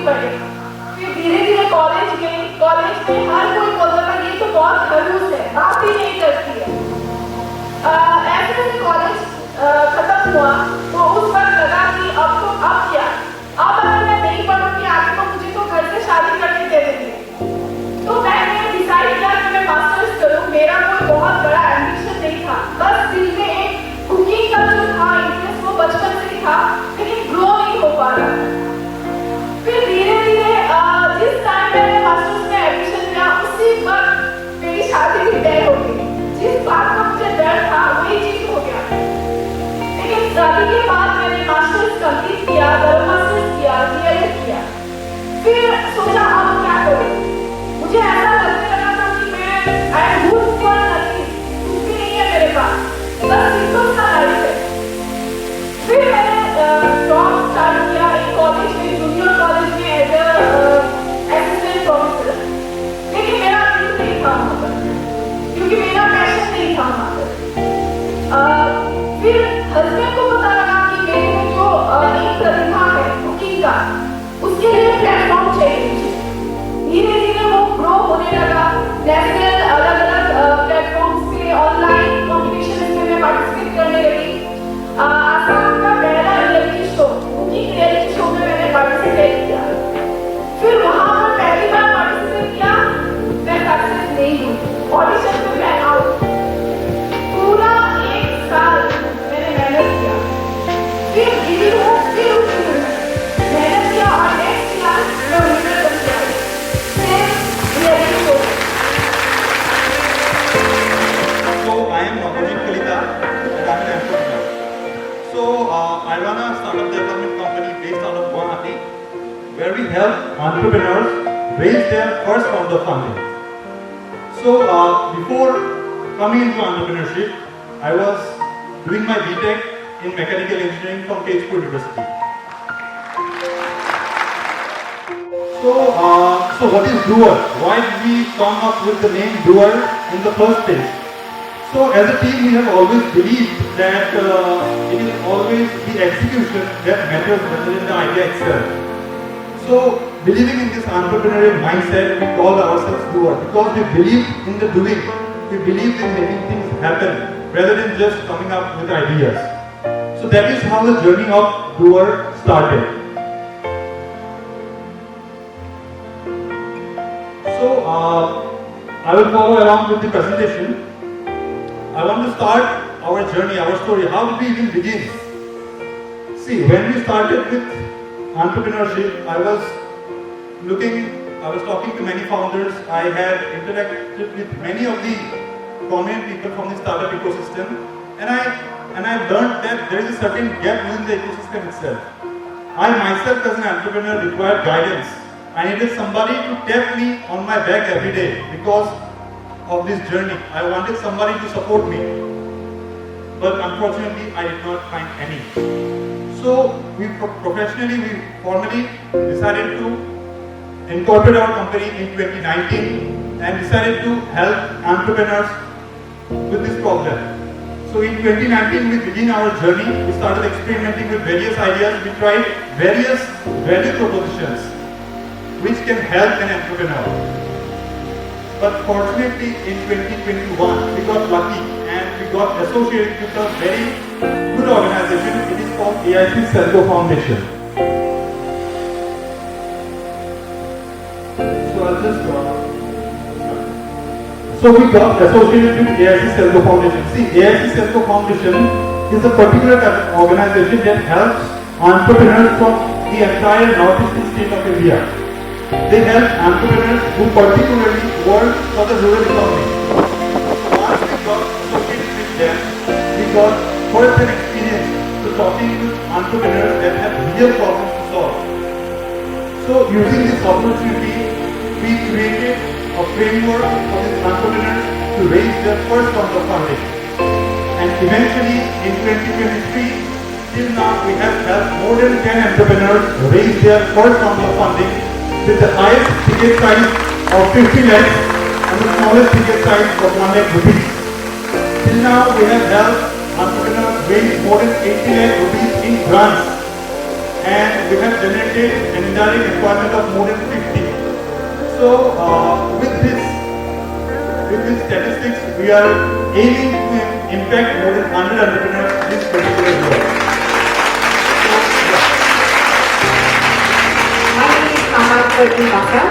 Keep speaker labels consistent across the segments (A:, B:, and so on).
A: बढ़े। फिर धीरे धीरे कॉलेज गई, कॉलेज में हर कोई बोलता था ये तो बहुत खड़ूस है, बात ही नहीं करती है। ऐसे में कॉलेज खत्म हुआ तो उस वक्त लगा कि अब क्या, अब अगर मैं नहीं पढ़ूंगी आगे तो मुझे तो घर से शादी करके दे देंगे। तो मैंने डिसाइड किया कि मैं मास्टर्स करूं। मेरा कोई बहुत बड़ा एम्बिशन नहीं था, बस दिल में एक कुकिंग का जो था इंटरेस्ट वो बचपन से ही था, लेकिन ग्रो नहीं हो पा रहा। फिर धीरे धीरे जिस टाइम मैंने मास्टर्स में एडमिशन लिया उसी वक्त मेरी शादी भी तय हो गई। जिस बात का मुझे डर था वही चीज हो गया। लेकिन शादी के बाद मैंने मास्टर्स कंप्लीट किया, डबल मास्टर्स किया, डीएलएड किया। फिर सोचा अब क्या करूं। मुझे ऐसा लगने लगा था कि मैं I am good for nothing, कुछ भी नहीं है मेरे पास, बस सिंपल सा लाइफ है। फिर मैंने जॉब स्टार्ट किया एक कॉलेज में, जूनियर कॉलेज में एज असिस्टेंट प्रोफेसर। लेकिन मेरा दिल नहीं था वहाँ पर, क्योंकि मेरा पैशन नहीं था वहाँ पर। फिर हस्बैंड को पता लगा कि मेरे में जो एक प्रतिभा है कुकिंग का, उसके लिए प्लेटफॉर्म चाहिए मुझे। धीरे धीरे वो ग्रो होने लगा। नेशनल अलग अलग प्लेटफॉर्म्स पे ऑनलाइन कॉम्पिटिशन में मैं पार्टिसिपेट करने लगी। आसाम का पहला reality show, cooking reality show में मैंने पार्टिसिपेट किया। फिर वहाँ पर पहली बार पार्टिसिपेट किया, मैं सक्सेस नहीं हुई, ऑडिशन में मैं आउट। पूरा एक साल मैंने मेहनत किया, फिर गिरी हूँ, फिर उठी हूँ, मेहनत किया और नेक्स्ट ईयर मैं विनर बन गया।
B: So I am Navjit Kalita and I am an entrepreneur. So I run a startup development company based out of Guwahati, where we help entrepreneurs raise their first round of funding. So before coming into entrepreneurship, I was doing my BTech in mechanical engineering from Tezpur University. So what is Doer? Why did we come up with the name Doer in the first place? So as a team, we have always believed that it is always the execution that matters rather than the idea itself. So believing in this entrepreneurial mindset, we call ourselves Doer because we believe in the doing. We believe in making things happen rather than just coming up with ideas. So that is how the journey of Doer started. So I will follow along with the presentation. I want to start our journey, our story. How did we even begin? See, when we started with entrepreneurship, I was talking to many founders. I had interacted with many of the prominent people from the startup ecosystem, and I learned that there is a certain gap within the ecosystem itself. I myself as an entrepreneur required guidance. I needed somebody to tap me on my back every day because of this journey. I wanted somebody to support me, but unfortunately I did not find any. So we formally decided to incorporate our company in 2019 and decided to help entrepreneurs with this problem. So in 2019 we began our journey. We started experimenting with various ideas. We tried various value propositions which can help an entrepreneur. But fortunately in 2021 we got lucky and we got associated with a very good organization. It is called AIC Selco Foundation. So we got associated with AIC Selco Foundation. See, AIC Selco Foundation is a particular organization that helps entrepreneurs from the entire northeastern state of India. They help entrepreneurs who particularly work for the rural economy. So once we got associated with them, we got first-hand experience to talking with entrepreneurs that have real problems to solve. So using this opportunity, we created a framework for these entrepreneurs to raise their first round of funding. And eventually, in 2023, till now we have helped more than 10 entrepreneurs raise their first round of funding with the highest ticket size of 50 lakhs and the smallest ticket size of 1 lakh rupees. Till now we have helped entrepreneurs raise more than 80 lakh rupees in grants. and we have generated an indirect employment of more than 50. So with these statistics, we are aiming to impact more than 100 entrepreneurs this particular year.
C: My name is Baka,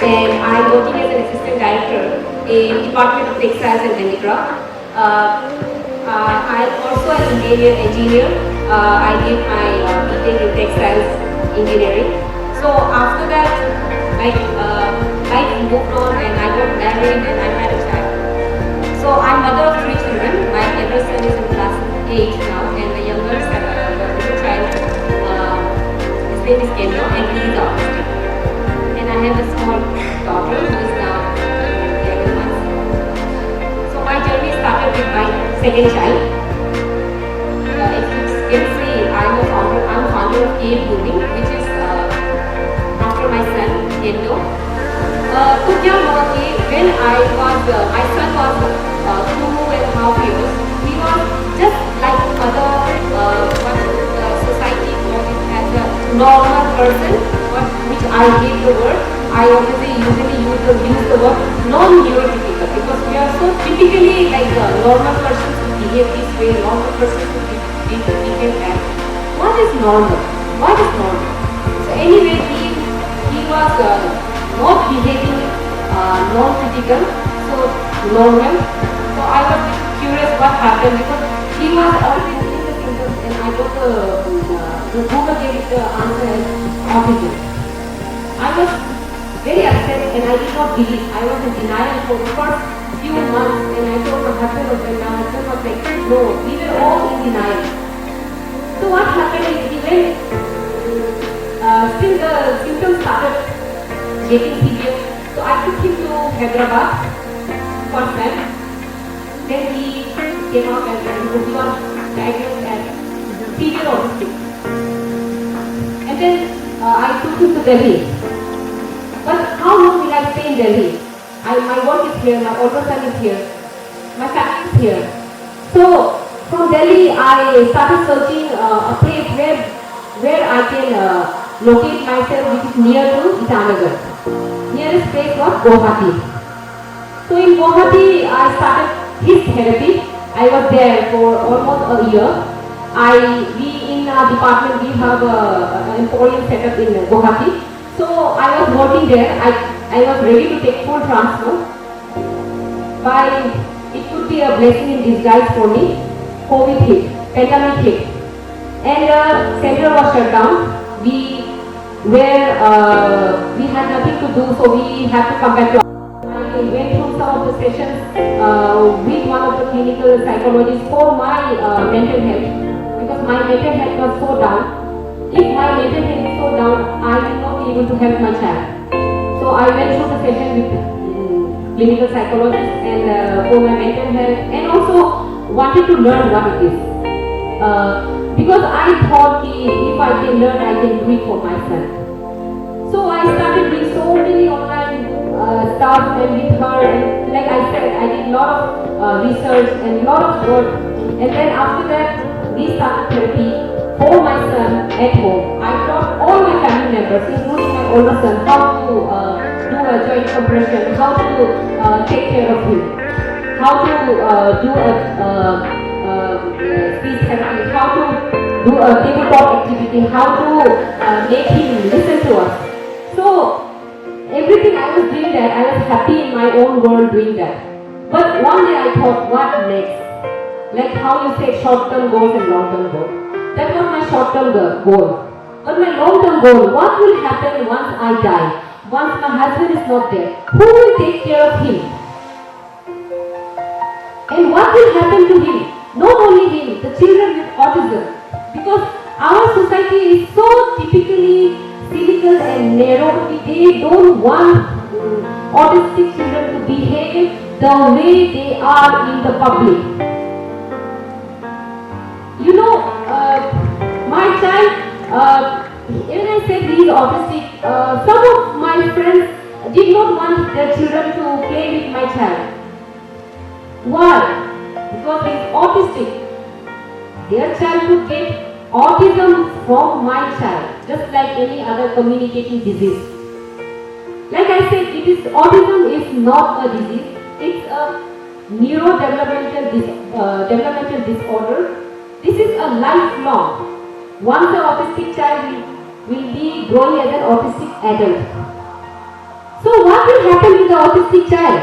C: and I am working as an assistant director in Department of Textiles and Handicraft. I am also an engineer. I did my BTech in textiles engineering. So after that, life moved on, and I got married and I had a child. So I'm mother of 3 children. My elder son is in class 8 now, and the younger son, the little child, his name is Kenya, and he is autistic. And I have a small daughter who is now 11 months. So my journey started with my second child. If you can see, I'm founder of Cave Blooming, which is after my son, Kendo. So क्या हुआ कि when my son was 2.5 years, he was just like other what society calls it as a normal person, which I hate the word. I usually use the word non-neurotypical, because we are so typically like normal persons who behave this way, normal persons who behave that. What is normal? What is normal? So anyway, he was not behaving non-critical, so normal. So I was curious what happened, because he was always in the symptoms, and I got the Google gave it the answer as autism. I was very upset, and I did not believe. I was in denial for the first few months, and I told my husband of it. My husband was like, no, we were all in denial. So what happened is, he went, still the symptoms started getting severe. So I took him to Hyderabad first time. Then he came out as he was diagnosed as severe autistic. And then I took him to Delhi. But how long will I stay in Delhi? My work is here, my older son is here, my family is here. So from Delhi, I started searching a place where I can locate myself, which is near to Itanagar. Nearest place was Guwahati. So in Guwahati, I started his therapy. I was there for almost a year. We in our department, we have an emporium set up in Guwahati. So I was working there. I was ready to take full transfer. It could be a blessing in disguise for me. COVID hit, pandemic hit, and center was shut down. We had nothing to do, so we had to come back to. I went through some of the sessions with one of the clinical psychologists for my mental health, because my mental health was so down. If my mental health is so down, I will not be able to help my child. So I went through the session with clinical psychologist and for my mental health, and also wanted to learn what it is. Because I thought if I can learn, I can do it for my son. So I started doing so many online stuff, and with her, and like I said, I did a lot of research and a lot of work. And then after that, we started therapy for my son at home. I taught all my family members, including my older son, how to do a joint compression, how to take care of him, how to do a speech therapy, how to do a tabletop activity, how to make him listen to us. So everything I was doing that, I was happy in my own world doing that. But one day I thought, what next? Like how you say short-term goals and long-term goals. That was my short-term goal. But my long-term goal, what will happen once I die? Once my husband is not there? Who will take care of him? And what will happen to him? Not only him, the children with autism. Because our society is so typically cynical and narrow. They don't want autistic children to behave the way they are in the public. You know, my child, when I said he is autistic, some of my friends did not want their children to play with my child. Why? Because he is autistic. Their child could get autism from my child, just like any other communicating disease. Like I said, autism is not a disease, it's a neurodevelopmental developmental disorder. This is a lifelong. Once an autistic child will be growing as an autistic adult. So what will happen with the autistic child?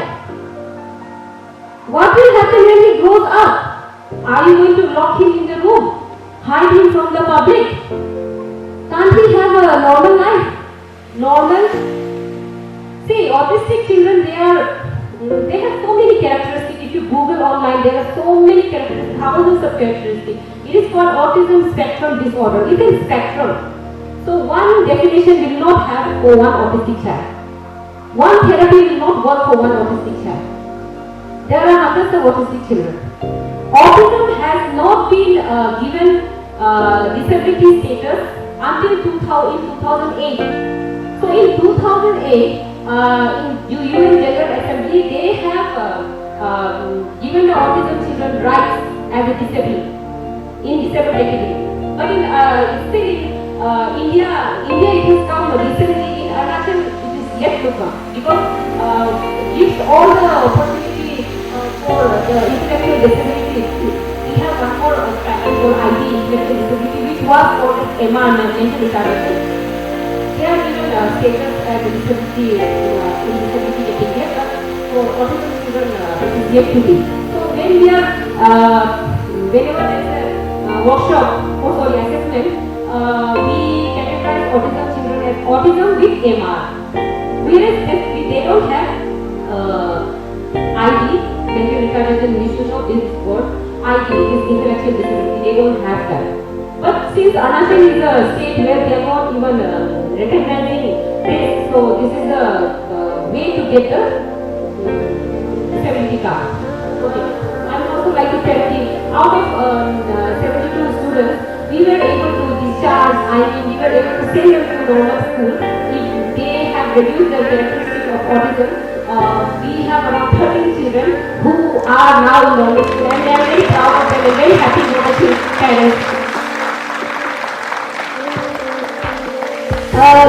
C: What will happen when he grows up? Are you going to lock him in the room? Hide him from the public? Can't he have a normal life? Normal? See, autistic children, they have so many characteristics. If you Google online, there are so many characteristics, thousands of characteristics. It is called autism spectrum disorder. It is spectrum. So one definition will not have for one autistic child. One therapy will not work for one autistic child. There are hundreds of autistic children. Autism has not been given disability status until 2008. So in 2008, in UN General Assembly, they have given the autism children rights as a disability in disabled category. But in still in India it has come recently. In Arunachal, it is yet to come because gives all the opportunity for the intellectual disabilities. We have one more pattern for ID intellectual disability, which was called as MR, mental retardation. They are given status as a disability in disability category, but for autism children it is yet to be. So when we are whenever there is a workshop, assessment, we categorize autism children as autism with MR. Whereas they don't have ID, mental retardation, English to know this word, ID is intellectual disability, they don't have that. But since Arunachal is a state where they are not even recognizing this, so this is the way to get the disability card. Okay. I would also like to tell you, out of 72 students, we were able to discharge, we were able to send them to normal school. If they have reduced the characteristics of autism, we have around 13 children who are now in normal school, and they are very proud of them and very happy with the parents.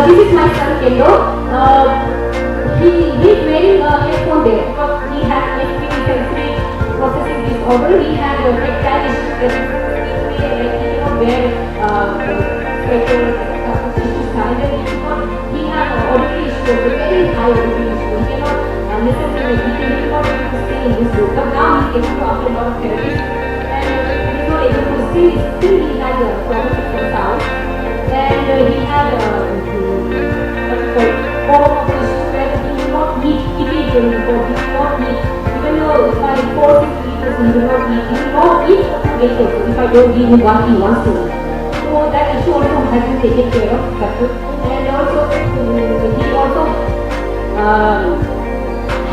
C: This is my son Kendo. He is wearing a headphone there because he has HPV sensory processing disorder. He had a tactile issue that he cannot wear sweaters, he had auditory issue, a very high auditory issue. He cannot listen to me. He cannot able to stay in this room. But now he is able to after a lot of therapy, and he is not able to see. Still he has a problem with the sound, and he had form of issue where he will not eat immediately, or he will not eat, even though if I force him to eat, he will not eat. He will not eat later if I don't give him what he wants to eat. So that issue also has been taken care of. And also he also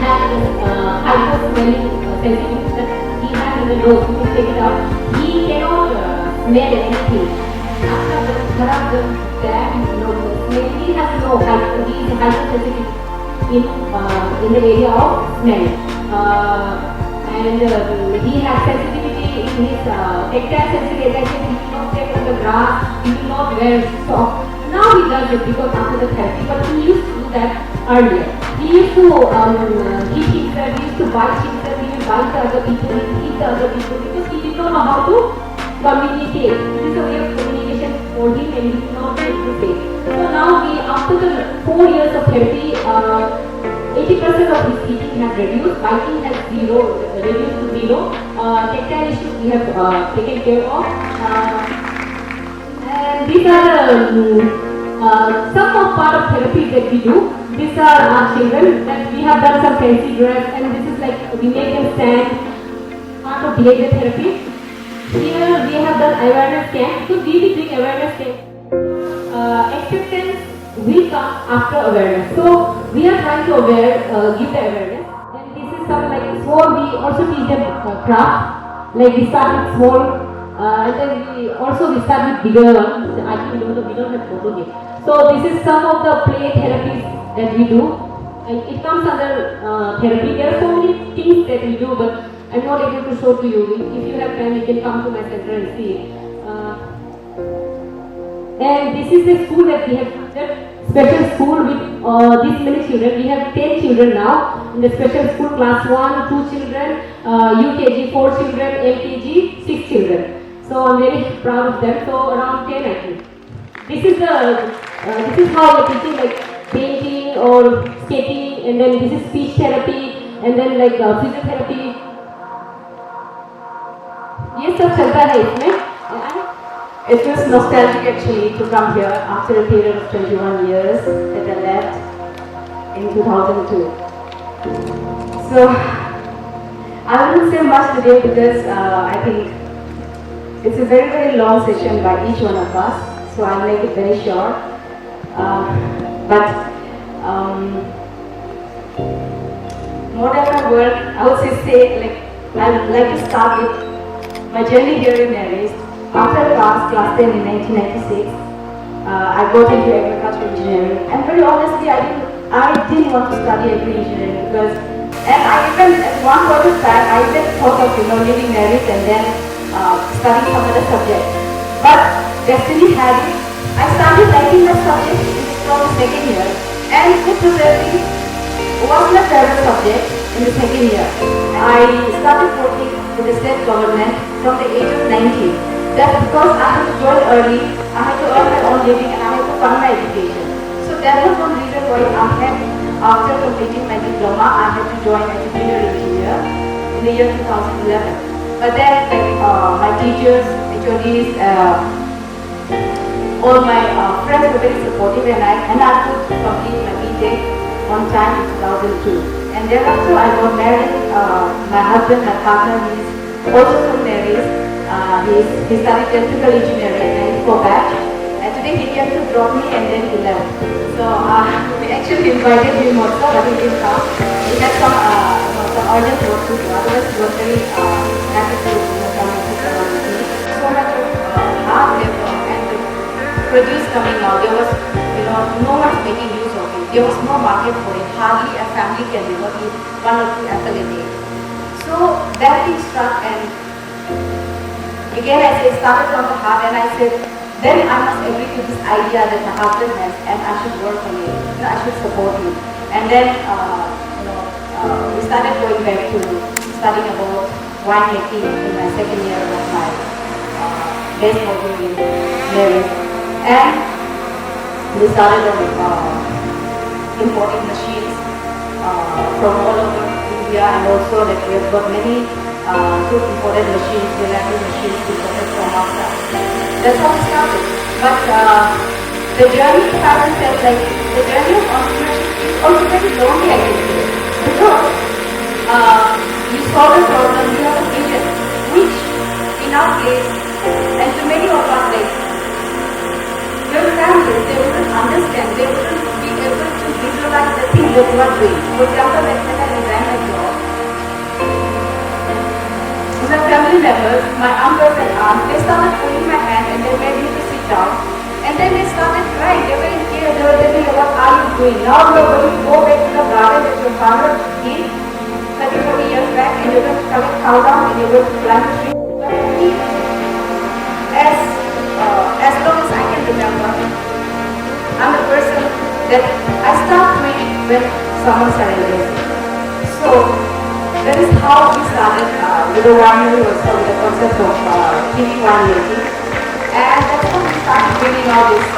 C: has hyposmelling sensitivity that he has in the nose. You can take it out. He cannot smell anything. He has no hypersensitivity in the area of smell, and he has sensitivity in his tactile sensitivity. He will not step on the grass, he will not wear socks. Now he does it because after the therapy, but he used to do that earlier. He used to hit himself, he used to bite himself, he will bite the other people, he will hit the other people because he did not know how to communicate. This is a way of communication for him and he did not know to say. So now after the 4 years of therapy, 80% of his speaking has reduced, biting has reduced to zero, tactile issues we have taken care of. And these are some of part of therapy that we do. These are our children that we have done some fancy dress, and this is like we make them stand, part of behavior therapy. Here we have done awareness camp. So we will doing awareness camp. Acceptance will come after awareness. So we are trying to give the awareness. And this is some like small. We also teach them craft. Like we start with small, and then we start with bigger ones. I think we don't have photo here. So this is some of the play therapies that we do. And it comes under therapy. There are so many things that we do, but I'm not able to show to you. If you have time, you can come to my center and see it. And this is the school that we have started, special school with this many children. We have 10 children now in the special school, class 1, 2 children, UKG 4 children, LKG 6 children. So I'm very proud of them. So around 10 I think. This is how we're teaching like painting or skating, and then this is speech therapy, and then like physiotherapy. ये सब चलता है इसमें. It feels nostalgic actually to come here after a period of 21 years that I left in 2002. So I wouldn't say much today because I think it's a very, very long session by each one of us. So I'll make it very short. More than my work, I would say I would like to start with my journey here in Nerist. After I passed class 10 in 1996, I got into agricultural engineering, and very honestly, I didn't want to study agri-engineering because, and I even at one point of time, I even thought of leaving Nerist and then studying some other subject. But destiny had it. I started liking the subject from the second year, and food processing was my favorite subject in the second year. I started working with the state government from the age of 19. That's because I had to join early, I had to earn my own living, and I had to fund my education. So that was one reason why after completing my diploma, I had to join as a junior engineer in the year 2011. But then my teachers, HODs, all my friends were very supportive, and I could complete my BTech on time in 2002. And thereafter I got married. My husband, my partner, he is also from Nerist. He studied electrical engineering and for batch, and today he came to drop me and then he left. So we actually invited him also, but he didn't come. He had some urgent work to do, otherwise he was very happy to come and sit around with me. So much of hard labor and the produce coming out, there was no one making use of it. There was no market for it. Hardly a family can eat 1 or 2 apples a day. So that thing struck, and again I started from the heart, and I said, then I must agree to this idea that my husband has, and I should work on it. I should support him. And then we started going back to studying about winemaking in my second year of my base module in Nerist. And we started importing machines from all over India, and also that we have got many good imported machines, reliable machines imported from outside. That's how we started. But the journey, if I would say, like the journey of entrepreneurship is also very lonely, I can say. Because you solve a problem, you have a vision, which in our case, and to many of us, like your families, they wouldn't understand, they wouldn't be able to visualize the things that you are doing. For example, when I resign my job, my family members, my uncles and aunts, they started holding my hand and they made me to sit down. And then they started crying. They were in tears. They were telling me, what are you doing? Now you are going to go back to the garden that your father did 30-40 years back, and you're going to collect cow down and you're going to plant a tree. As long as I can remember, I'm the person that I start doing when someone challenges. So that is how we started with the winery, also with the concept of giving winemaking. And that's how we started bringing out this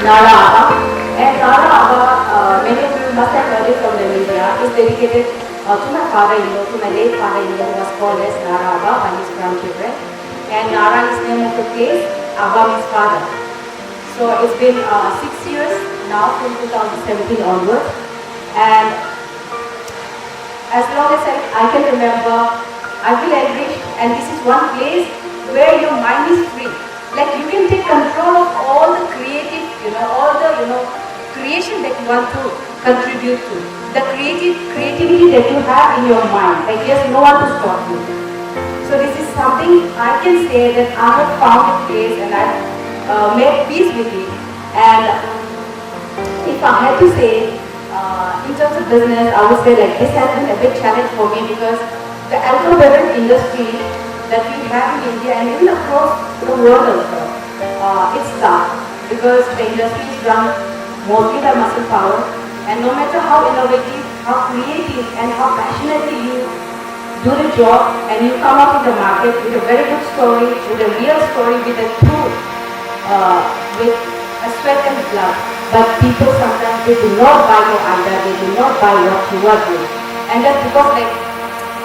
C: Nara Abba. And Nara Abba, many of you must have heard it from the media, is dedicated to my father-in-law, to my late father-in-law, who was called as Nara Abba by his grandchildren. And Nara is name of the place, Abba means father. So it's been 6 years now, from 2017 onwards. And as long as I can remember, I feel enriched, and this is one place where your mind is free. Like you can take control of all the creative, all the creation that you want to contribute to. The creativity that you have in your mind. Like there's no one to stop you. So this is something I can say that I have found a place, and I've made peace with it. And if I had to say, in terms of business, I would say like this has been a big challenge for me, because the alcohol beverage industry that we have in India and even across the world also. It's tough because the industry is run mostly by muscle power, and no matter how innovative, how creative, and how passionately you do the job, and you come up in the market with a very good story, with a real story, with a truth, with a sweat and blood. But people sometimes they do not buy your idea, they do not buy what you are doing, and that's because like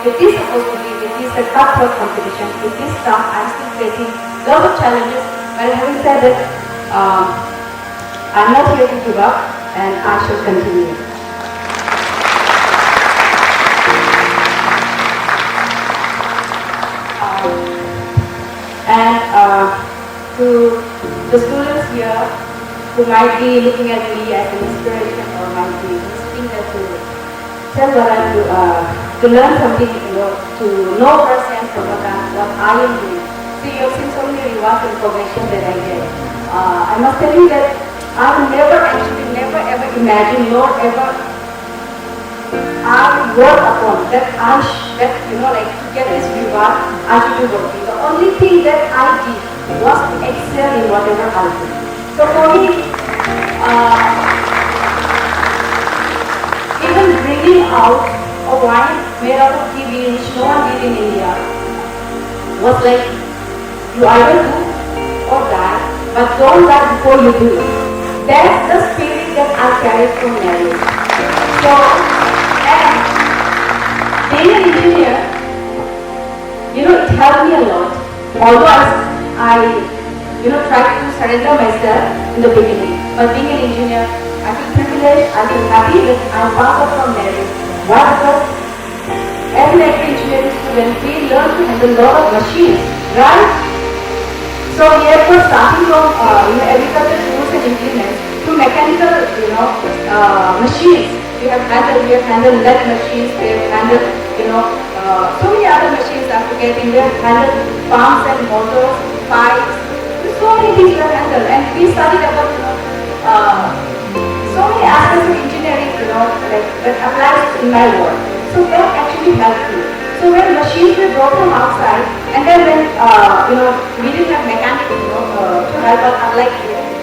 C: it is supposed to be, it is a cutthroat competition, it is tough. I'm still facing lots of challenges, but having said that, I'm not here to give up, and I shall continue. To the students here who might be looking at me as an inspiration or might be listening to tell what I do, to learn something, to know firsthand from what I am doing. See, you've seen so many rewards and information that I get. I must tell you that I have never ever imagined nor ever I worked upon that like to get this reward, I should be working. The only thing that I did was to excel in whatever I did. So for me, even bringing out a wine made out of kiwi, which no one did in India, was like, you either do or die, but don't die before you do it. That's the spirit that I carry from marriage. So, and being an engineer, it helped me a lot. Although I tried to surrender myself in the beginning. But being an engineer, I feel privileged, I feel happy that I'm part of from marriage. Why? Because as an engineering student, we learn to handle a lot of machines, right? So we have starting from agriculture tools and implements to mechanical, machines. We have handled lead machines, we have handled, so many other machines are forgetting. We have handled pumps and motors, pipes, so many things we have handled. And we studied about, so many aspects of engineering, that applies in my work. So that actually helped me. So when machines were brought from outside, and then when, we didn't have mechanics, to help us, unlike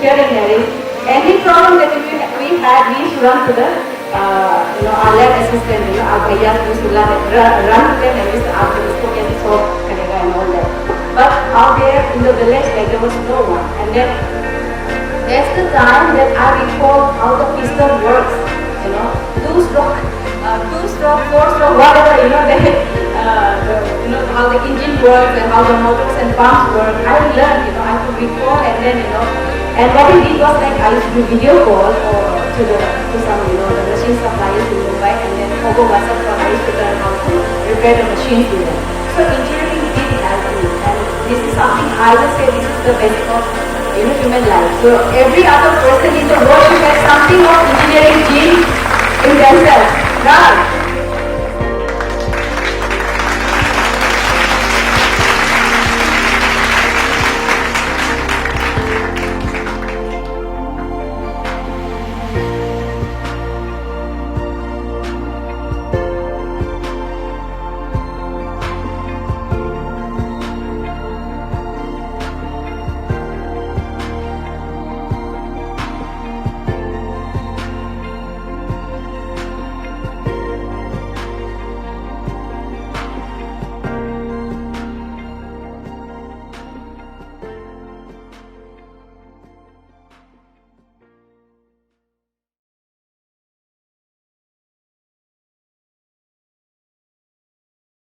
C: here in Nerist, any problem that we had, we used to run to the, our lab assistant, our bhaiya used to run to them and used to ask them, okay, this all karega and all that. But out there in the village, there was no one. And then that's the time that I recall how the piston works, two-stroke, four-stroke, whatever, how the engine works and how the motors and pumps work. I learned, I could recall, and then, and what we did was like I used to do video call to some, the machine suppliers in Mumbai, and then over WhatsApp call I used to learn how to repair the machines with them. So engineering did help me, and this is something I would say this is the basic of human life. So every other person in the world should have something of